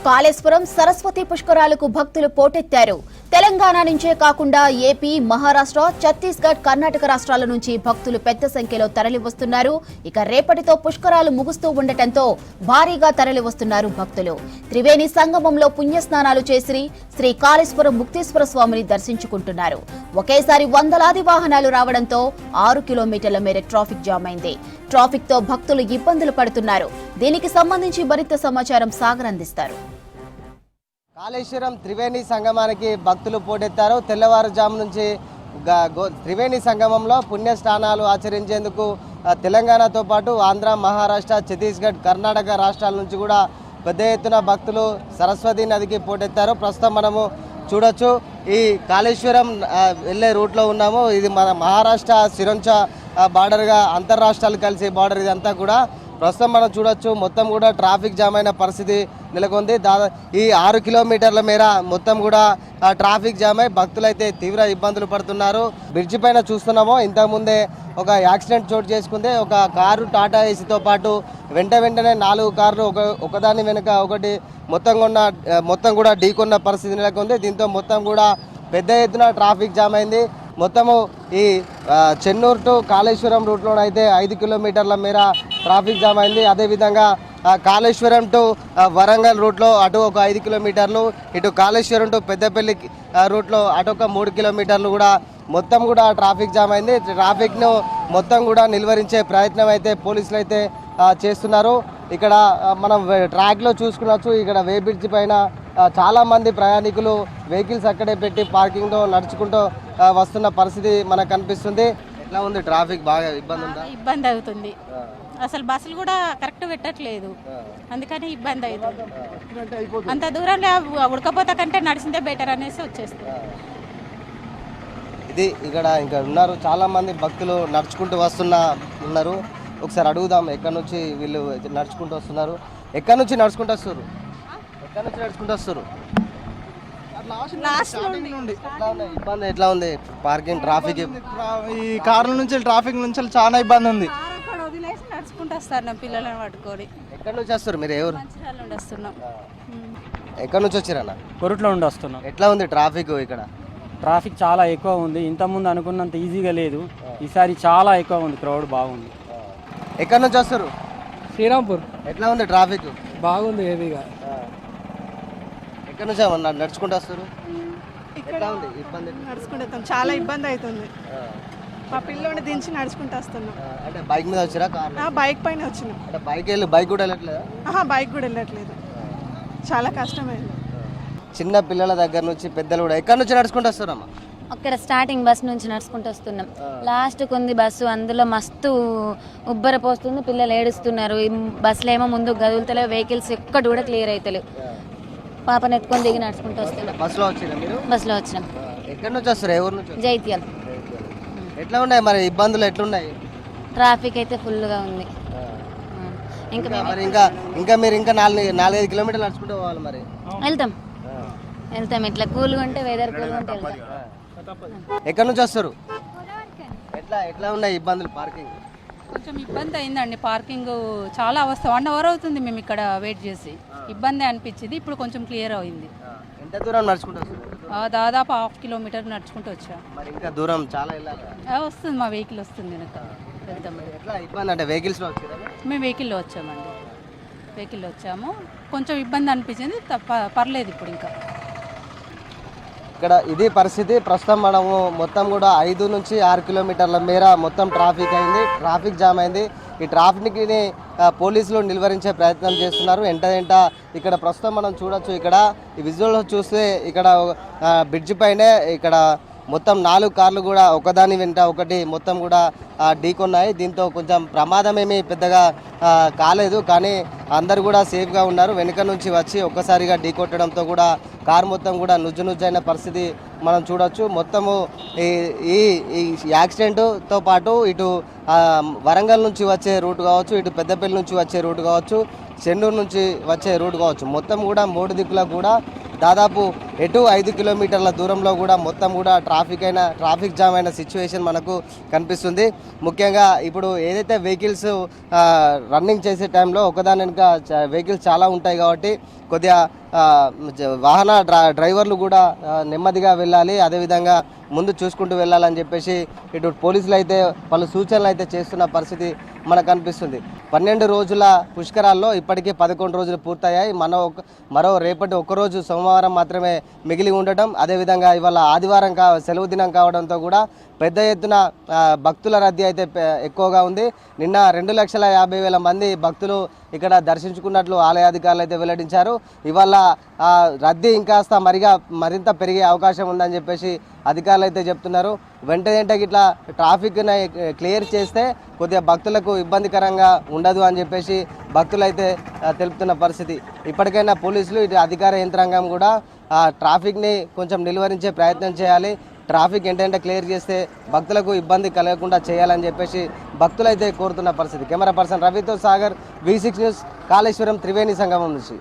కాళేశ్వరం సరస్వతి పుష్కరాలకు భక్తులు పోటెత్తారు. తెలంగాణ నుంచే కాకుండా ఏపీ, మహారాష్ట్ర, ఛత్తీస్గఢ్, కర్ణాటక రాష్ట్రాల నుంచి భక్తులు పెద్ద సంఖ్యలో తరలివస్తున్నారు. ఇక రేపటితో పుష్కరాలు ముగుస్తూ ఉండటంతో భారీగా తరలివస్తున్నారు భక్తులు. త్రివేణి సంగమంలో పుణ్యస్నానాలు చేసి శ్రీ కాళేశ్వరం ముక్తేశ్వర స్వామిని దర్శించుకుంటున్నారు. ఒకేసారి వందలాది వాహనాలు రావడంతో 6 కిలోమీటర్ల మేర ట్రాఫిక్ జామ్ అయింది. ట్రాఫిక్ తో భక్తులు ఇబ్బందులు పడుతున్నారు. దీనికి సంబంధించి మరింత సమాచారం సాగర్ అందిస్తారు. కాళేశ్వరం త్రివేణి సంగమానికి భక్తులు పోటెత్తారు. తెల్లవారుజాము నుంచి త్రివేణి సంగమంలో పుణ్యస్నానాలు ఆచరించేందుకు తెలంగాణతో పాటు ఆంధ్ర, మహారాష్ట్ర, ఛత్తీస్గఢ్, కర్ణాటక రాష్ట్రాల నుంచి కూడా పెద్ద ఎత్తున భక్తులు సరస్వతి నదికి పోటెత్తారు. ప్రస్తుతం మనము చూడొచ్చు, ఈ కాళేశ్వరం వెళ్ళే రూట్లో ఉన్నాము. ఇది మన మహారాష్ట్ర సిరంచ బార్డర్గా అంతర్రాష్ట్రాలు కలిసే బార్డర్ ఇదంతా కూడా. ప్రస్తుతం మనం చూడొచ్చు, మొత్తం కూడా ట్రాఫిక్ జామ్ అయిన పరిస్థితి నెలకొంది. ఈ 6 కిలోమీటర్ల మేర మొత్తం కూడా ట్రాఫిక్ జామ్ అయి భక్తులైతే తీవ్ర ఇబ్బందులు పడుతున్నారు. బ్రిడ్జి పైన చూస్తున్నామో ఇంతకుముందే ఒక యాక్సిడెంట్ చోటు చేసుకుంది. ఒక కారు టాటా ఏసీతో పాటు వెంటనే 4 కార్లు ఒకదాని వెనుక ఒకటి మొత్తం కూడా ఢీకొన్న పరిస్థితి నెలకొంది. దీంతో మొత్తం కూడా పెద్ద ఎత్తున ట్రాఫిక్ జామ్ అయింది. మొత్తము ఈ చెన్నూరు టు కాళేశ్వరం రూట్లోనైతే 5 కిలోమీటర్ల మేర ట్రాఫిక్ జామ్ అయింది. అదేవిధంగా కాళేశ్వరం టు వరంగల్ రూట్లో అటు ఒక 5 కిలోమీటర్లు, ఇటు కాళేశ్వరం టు పెద్దపల్లి రూట్లో అటు ఒక 3 కిలోమీటర్లు కూడా మొత్తం కూడా ట్రాఫిక్ జామ్ అయింది. ట్రాఫిక్ను మొత్తం కూడా నిలువరించే ప్రయత్నం అయితే పోలీసులు అయితే చేస్తున్నారు. ఇక్కడ మనం ట్రాక్లో చూసుకున్నచ్చు, ఇక్కడ వే బ్రిడ్జి పైన చాలామంది ప్రయాణికులు వెహికల్స్ అక్కడే పెట్టి పార్కింగ్లో నడుచుకుంటూ వస్తున్న పరిస్థితి మనకు కనిపిస్తుంది. ఎట్లా ఉంది ట్రాఫిక్? బాగా ఇబ్బంది ఉందా? ఇబ్బంది అవుతుంది. అసలు బస్సులు కూడా కరెక్ట్ పెట్టట్లేదు, అందుకని ఇబ్బంది అవుతుంది. అంత దూరంలో ఉడకపోతే కంటే నడిచిందే బెటర్ అనేసి వచ్చేస్తుంది. ఇది ఇక్కడ ఇంకా ఉన్నారు చాలామంది భక్తులు నడుచుకుంటూ ఉన్నారు. ఒకసారి అడుగుదాం, ఎక్కడి నుంచి వీళ్ళు నడుచుకుంటూ వస్తున్నారు? ఎక్కడి నుంచి నడుచుకుంటూ వస్తారు? ఇబ్బంది ఎట్లా ఉంది? పార్కింగ్, ట్రాఫిక్, ఈ కార్ల నుంచి ట్రాఫిక్ నుంచి చాలా ఇబ్బంది ఉంది. వదిలేసి నడుచుకుంటూ వస్తారు పిల్లలను పట్టుకొని. ఎక్కడి నుంచి వస్తారు మీరు? ఎవరు? వస్తున్నాం. ఎక్కడి నుంచి వచ్చారన్న? కొరుట్లో నుండి వస్తున్నాం. ఎట్లా ఉంది ట్రాఫిక్? ఇక్కడ ట్రాఫిక్ చాలా ఎక్కువ ఉంది. ఇంతకుముందు అనుకున్నంత ఈజీగా లేదు, ఈసారి చాలా ఎక్కువ ఉంది. క్రౌడ్ బాగుంది. ఎక్కడి నుంచి వస్తారు? శ్రీరాంపూర్. ఎట్లా ఉంది ట్రాఫిక్? బాగుంది హెవీగా. ఎక్కడి నుంచి నడుచుకుంటూ వస్తారు? ఎట్లా ఉంది ఇబ్బంది? నడుచుకుంటాం, చాలా ఇబ్బంది అవుతుంది. మా పిల్లోని దించి నడుచుకుంటూ వస్తున్నాం. అంటే బైక్ మీద వచ్చారా? బైక్ పైన వచ్చినాం. అంటే బైక్ కూడా వెళ్ళట్లేదా? బైక్ కూడా వెళ్ళట్లేదు, చాలా కష్టమైంది. చిన్న పిల్లల దగ్గర నుంచి పెద్దలు కూడా ఎక్కడి నుంచి నడుచుకుంటూ వస్తారమ్మా? అక్కడ స్టార్టింగ్ బస్ నుంచి నడుచుకుంటూ వస్తున్నాం. లాస్ట్ కొంది బస్సు, అందులో మస్తు ఉబ్బర పోస్తుంది, పిల్లలు ఏడుస్తున్నారు. ఈ బస్సులో ఏమో ముందు గదులుతలేవు, వెహికల్స్ ఎక్కడ కూడా క్లియర్ అవుతలేవు. పాపను ఎత్తుకొని దిగి నడుచుకుంటూ వస్తున్నాం. బస్సులో వచ్చినాం. ఎక్కడి నుంచి వస్తారు? ఎవరి నుంచి? జైత్యాల. ఎట్లా ఉన్నాయి మరి ఇబ్బందులు? ఎట్లున్నాయి? ట్రాఫిక్ అయితే ఫుల్గా ఉంది. ఇంకా మీరు ఇంకా 4-5 కిలోమీటర్లు నడుచుకుంటూ పోవాలి. మరి వెళ్తాం ఇట్లా కూల్గా ఉంటే, వెదర్ కూల్గా ఉంటే వెళ్తాం. ఎక్కడి నుంచి వస్తారు? ఎట్లా ఉన్నాయి ఇబ్బందులు? పార్కింగ్ కొంచెం ఇబ్బంది అయిందండి. పార్కింగ్ చాలా అవస్థ. 1 అవర్ అవుతుంది మేము ఇక్కడ వెయిట్ చేసి. ఇబ్బంది అనిపించింది. ఇప్పుడు కొంచెం క్లియర్ అయింది. ఎంత దూరం నడుచుకుంటూ వస్తారు? దాదాపు 1/2 కిలోమీటర్ నడుచుకుంటూ వచ్చాం. మరి ఇంకా దూరం చాలా వెళ్ళాలి. వస్తుంది, మా వెహికల్ వస్తుంది వెనక. వెళ్తాం. ఎట్లా ఇబ్బంది అంటే వెహికల్స్లో వచ్చారా? మేము వెహికల్లో వచ్చామండి. వెహికల్లో వచ్చాము. కొంచెం ఇబ్బంది అనిపించింది, పర్లేదు ఇప్పుడు. ఇంకా ఇక్కడ ఇది పరిస్థితి. ప్రస్తుతం మనము మొత్తం కూడా 5 నుంచి 6 కిలోమీటర్ల మేర మొత్తం ట్రాఫిక్ అయింది, ట్రాఫిక్ జామ్ అయింది. ఈ ట్రాఫిక్ని పోలీసులు నిలువరించే ప్రయత్నం చేస్తున్నారు. వెంట ఇక్కడ ప్రస్తుతం మనం చూడొచ్చు, ఇక్కడ ఈ విజువల్లో చూస్తే ఇక్కడ బ్రిడ్జి పైనే ఇక్కడ మొత్తం 4 కార్లు కూడా ఒకదాని వెంట ఒకటి మొత్తం కూడా ఢీకొన్నాయి. దీంతో కొంచెం ప్రమాదం ఏమీ పెద్దగా కాలేదు, కానీ అందరు కూడా సేఫ్గా ఉన్నారు. వెనుక నుంచి వచ్చి ఒక్కసారిగా ఢీకొట్టడంతో కూడా కారు మొత్తం కూడా నుజ్జునైన పరిస్థితి మనం చూడొచ్చు. మొత్తము ఈ యాక్సిడెంట్తో పాటు ఇటు వరంగల్ నుంచి వచ్చే రూట్ కావచ్చు, ఇటు పెద్దపల్లి నుంచి వచ్చే రూట్ కావచ్చు, చెన్నూరు నుంచి వచ్చే రూట్ కావచ్చు, మొత్తం కూడా 3 దిక్కులకు కూడా దాదాపు ఎటు 5 కిలోమీటర్ల దూరంలో కూడా మొత్తం కూడా ట్రాఫిక్ జామ్ అయిన సిచ్యువేషన్ మనకు కనిపిస్తుంది. ముఖ్యంగా ఇప్పుడు ఏదైతే వెహికల్స్ రన్నింగ్ చేసే టైంలో ఒకదాని వెనుక వెహికల్స్ చాలా ఉంటాయి కాబట్టి కొద్దిగా వాహన డ్రైవర్లు కూడా నెమ్మదిగా వెళ్ళాలి, అదేవిధంగా ముందు చూసుకుంటూ వెళ్ళాలని చెప్పేసి ఇటు పోలీసులు అయితే పలు సూచనలు అయితే చేస్తున్న పరిస్థితి మనకు కనిపిస్తుంది. 12 రోజుల పుష్కరాల్లో ఇప్పటికీ 11 రోజులు పూర్తయ్యాయి. మరో రేపటి ఒక్కరోజు సోమవారం మాత్రమే మిగిలి ఉండటం, అదేవిధంగా ఇవాళ ఆదివారం సెలవు దినం కావడంతో కూడా పెద్ద ఎత్తున భక్తుల రద్దీ అయితే ఎక్కువగా ఉంది. నిన్న 2,50,000 మంది భక్తులు ఇక్కడ దర్శించుకున్నట్లు ఆలయాధికారులు అయితే వెల్లడించారు. ఇవాళ రద్దీ ఇంకాస్త మరింత పెరిగే అవకాశం ఉందని చెప్పేసి అధికారులు అయితే చెప్తున్నారు. వెంటనే ఇట్లా ట్రాఫిక్ని క్లియర్ చేస్తే కొద్దిగా భక్తులకు ఇబ్బందికరంగా ఉండదు అని చెప్పేసి భక్తులు అయితే తెలుపుతున్న పరిస్థితి. ఇప్పటికైనా పోలీసులు ఇటు అధికార యంత్రాంగం కూడా ట్రాఫిక్ని కొంచెం నిలువరించే ప్రయత్నం చేయాలి. ట్రాఫిక్ ఏంటంటే క్లియర్ చేస్తే భక్తులకు ఇబ్బంది కలగకుండా చేయాలని చెప్పేసి భక్తులైతే కోరుతున్న పరిస్థితి. కెమెరా పర్సన్ రవితో సాగర్, V6 న్యూస్, కాళేశ్వరం త్రివేణి సంగమం నుంచి.